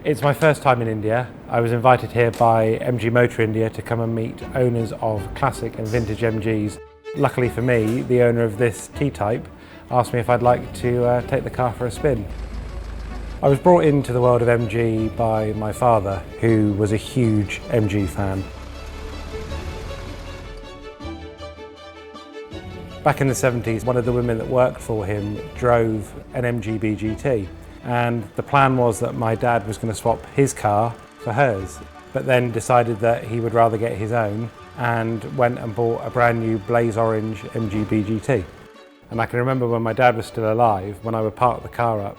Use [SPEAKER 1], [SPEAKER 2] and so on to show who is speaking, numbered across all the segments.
[SPEAKER 1] It's my first time in India. I was invited here by MG Motor India to come and meet owners of classic and vintage MGs. Luckily for me, the owner of this T-Type asked me if I'd like to take the car for a spin. I was brought into the world of MG by my father, who was a huge MG fan. Back in the 70s, one of the women that worked for him drove an MG BGT. And the plan was that my dad was going to swap his car for hers, but then decided that he would rather get his own and went and bought a brand new blaze orange MG BGT. And I can remember when my dad was still alive, when I would park the car up,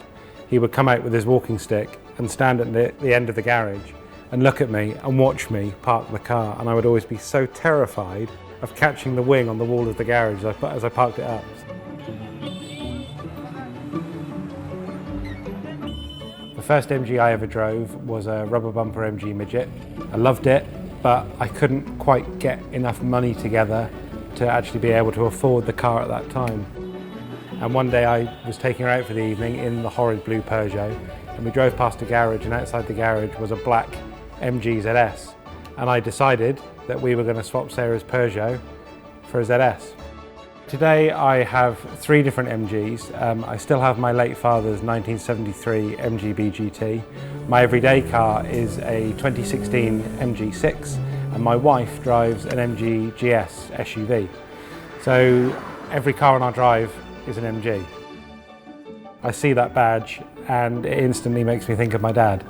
[SPEAKER 1] he would come out with his walking stick and stand at the end of the garage and look at me and watch me park the car, and I would always be so terrified of catching the wing on the wall of the garage as I parked it up. The first MG I ever drove was a rubber bumper MG Midget. I loved it, but I couldn't quite get enough money together to actually be able to afford the car at that time. And one day I was taking her out for the evening in the horrid blue Peugeot, and we drove past a garage, and outside the garage was a black MG ZS. And I decided that we were going to swap Sarah's Peugeot for a ZS. Today I have 3 different MGs. I still have my late father's 1973 MG BGT. My everyday car is a 2016 MG6, and my wife drives an MG GS SUV. So every car on our drive is an MG. I see that badge and it instantly makes me think of my dad.